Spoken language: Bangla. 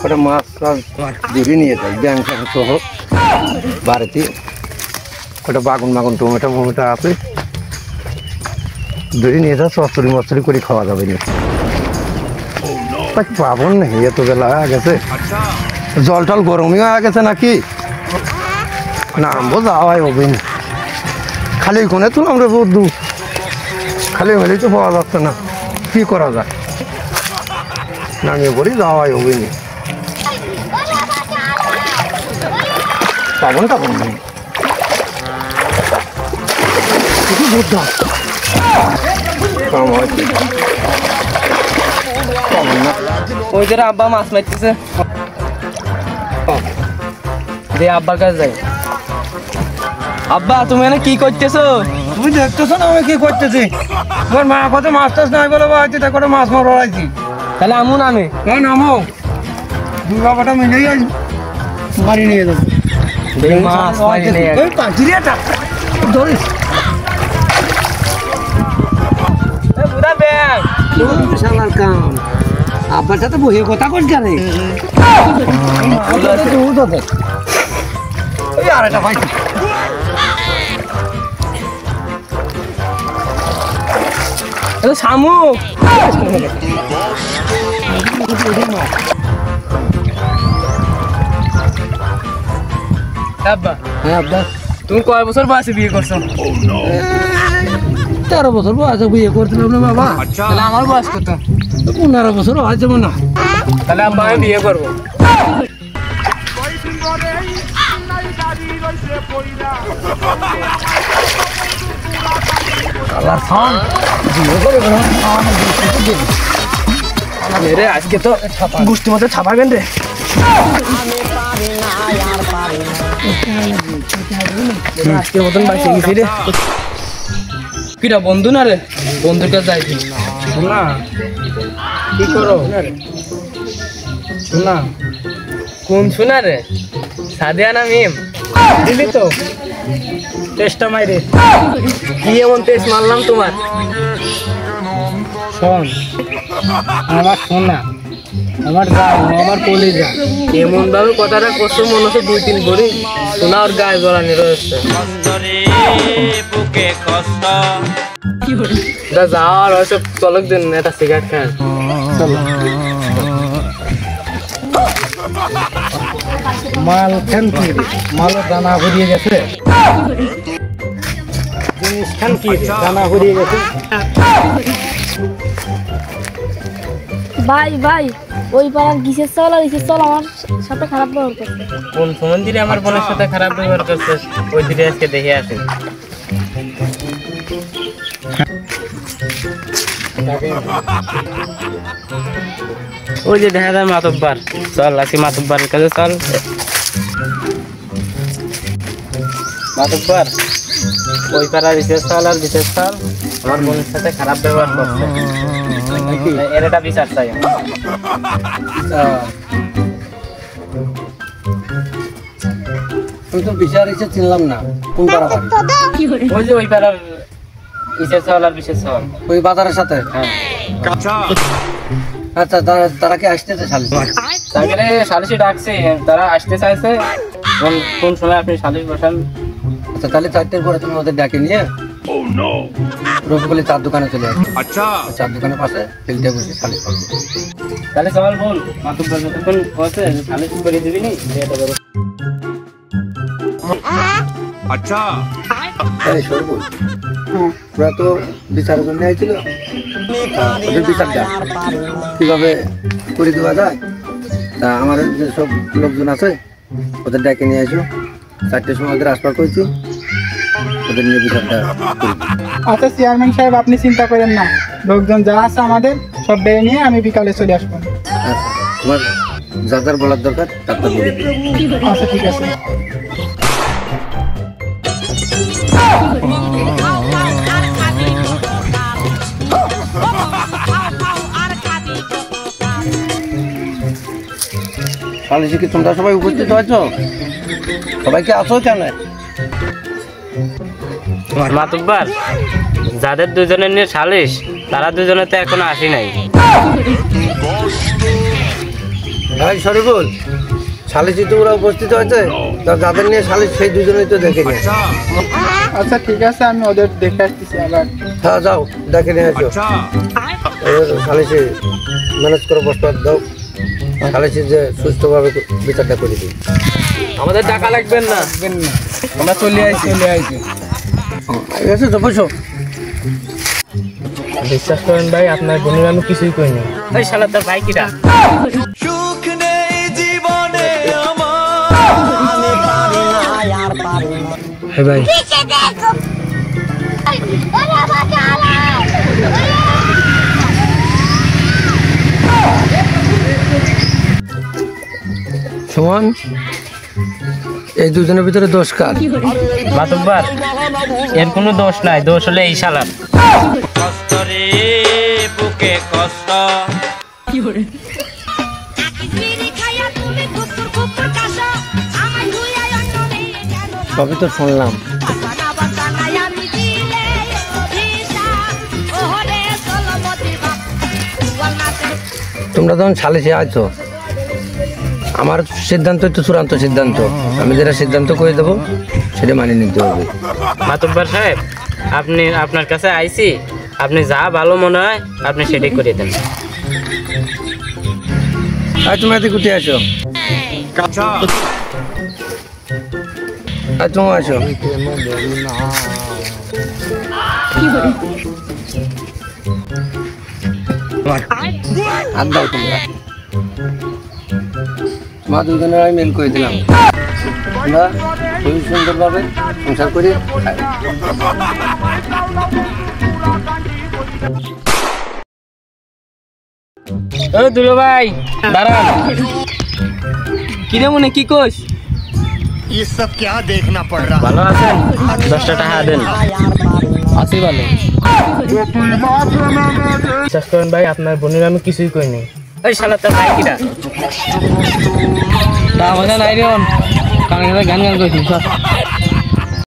কটা মাছ ধরে নিয়ে যাই ব্যাং সহ বাড়িতে কটা বাগুন মাগুন টমেটো মমেটো আছে ধরে নিয়ে যাও চচ্চড়ি মচ্চড়ি করে খাওয়া যাবে না পাবন না এত বেলা হয়ে গেছে জল টল গরমই হয়ে গেছে নাকি নামবো যাওয়াই হবে না খালি কোনে তো আমরা বন্ধু খালি হলেই তো পাওয়া যাচ্ছে না কি করা যায় নামিয়ে পড়ি যাওয়াই হবে না পাবন টাবন নেই ওই যে আব্বা মাছ মারতেছে আব্বার কাছে যাই আব্বা তুমি এখানে কি করতেছো তুমি দেখতেছো না আমি কি করতেছি তোমার মা কত মাছ টাছ নাই বলে বাড়িতে তা করে মাছ মারা আইছি তাহলে আমু নামে নামো দুই বাবাটা মিলেই আজ মারি নিয়ে যাবো মাছ মারি নিয়ে ধরিস আব্বার সাথে বসে কথা কর জানে আর একটা ভাই শামুক আব্বা হ্যাঁ আব্বা তুমি কয় বছর বয়সে বিয়ে করছো 13 বছর বয়সে বিয়ে করছিলাম না বাবা তাহলে আমার বয়স কত 15 বছর হয়েছে মনে হয় তাহলে আব্বা আমি বিয়ে করবো রে আজকে তো গোষ্ঠী মতো ছাপাবেন রে আজকের মতন বাসে গেছি রে কিরা বন্ধু না রে বন্ধুর কাছে যাইছি না কি করো শোনা কোন শোনা রে সাদিয়া না মিম দিলি তো চেষ্টা মাইরে কি এমন টেস্ট মারলাম তোমার শোন আমার শোনা আমার গায়ে আমার কলিজা এমন ভাবে কথাটা করছো মনে হচ্ছে 2-3 ভরি শোনা ওর গায়ে জড়ানি রয়েছে যাওয়ার হয়তো চলক দিন একটা সিগারেট খান চলো মাল খান কি মালের দানা ভরিয়ে গেছে জিনিস খান কি দানা ভরিয়ে গেছে ভাই ভাই ওই পাড়ার কিসের চল আর কিসের চল আমার সাথে খারাপ ব্যবহার করছে কোন মন্দিরে আমার বোনের সাথে খারাপ ব্যবহার করছে ওই দিকে আজকে দেখে আসি ওই যে দেখা যায় মাতব্বার চল আজকে মাতব্বারের কাছে চল মাতব্বার ওই পাড়ার বিশেষ চল আর বিশেষ চল আমার বোনের সাথে খারাপ ব্যবহার করছে এর একটা বিচার চাই আমি তো বিচার এসে চিনলাম না কোন পাড়া বাড়ি ওই যে ওই পাড়ার বিশেষ চল আর বিশেষ চল ওই বাজারের সাথে হ্যাঁ আচ্ছা তারা কি আসতেছে শালিশ তাহলে সালিশি ডাকছে তারা আসতে চাইছে কোন সময় আপনি সালিশ বসান আচ্ছা তাহলে 4টের পরে তুমি ওদের ডাকে নিয়ে রফিকুলের চার দোকানে চলে আসবে আচ্ছা চার দোকানের পাশে ফিল্ডে বসে শালিশ করবে তাহলে সবাই বল মাতুব্বার যতক্ষণ হচ্ছে সালিশ করে দিবি নি আচ্ছা এই সরবুল ওরা তো বিচারের জন্য আইছিল ওদের বিচারটা কিভাবে করে দেওয়া যায় তা আমার যে সব লোকজন আছে ওদের ডেকে নিয়ে আসো 4টের সময় ওদের আসবার করেছি ওদের নিয়ে বিচারটা আচ্ছা চেয়ারম্যান সাহেব আপনি চিন্তা করেন না লোকজন যা আছে আমাদের সব ডেকে নিয়ে আমি বিকালে চলে আসবো তোমার যা যার বলার দরকার তারপর বলে আচ্ছা ঠিক আছে সালিশে কি তোমরা সবাই উপস্থিত হয়েছো সবাইকে আসো কেন মাতুব্বার যাদের দুজনের নিয়ে সালিশ তারা দুজনে তো এখনো আসি নাই ভাই শরীফুল, সালিসি তোমরা উপস্থিত হয়েছে, তা যাদের নিয়ে সালিস সেই দুজনেই তো দেখে নিয়ে। আচ্ছা ঠিক আছে, আমি ওদের দেখে আসতেছি আবার। হ্যাঁ যাও, দেখে নিয়ে আসো। সালিসি ম্যানেজ করে প্রস্তাব দাও, সালিসি যে সুস্থভাবে বিচারটা করে দিই। আমাদের টাকা লাগবেন না, আমরা চলে আইছি। ঠিক আছে তো বসো। বিশ্বাস করেন ভাই, আপনার বোনের আমি কিছুই করিনি। ওই শালা তোর ভাই কিরা? হ্যাঁ ভাই, সুমন, এই দুজনের ভিতরে দোষ কার? মাতব্বার, এর কোনো দোষ নাই, দোষ হলে এই শালার। সবই তো শুনলাম, তোমরা যখন সালিসে আছো, আমার সিদ্ধান্ত তো চূড়ান্ত সিদ্ধান্ত, আমি যেটা সিদ্ধান্ত করে দেবো সেটা মানিয়ে নিতে হবে। মাতব্বার সাহেব, আপনার কাছে আইছি, আপনি যা ভালো মনে হয় আপনি সেটাই করে দেন। আর তুমি এতে কুটে আসো, আর তুমি আসো। হাত দাও তোমরা, মা দুজনের আমি মেল করে দিলাম, আমরা খুবই সুন্দরভাবে সংসার করি। ও দুলো ভাই দাঁড়ান। কিরে মনে কি কোস? ये सब क्या देखना पड़ रहा है? ভালো আছেন? 10টা টাকা দেন। আছি ভালো। বিশ্বাস করেন ভাই, আপনার বোনের আমি কিছুই করিনি। ওই শালা তোর ভাই কিরা? তা মজা নাই রে, কারণ গান গান কইছিস।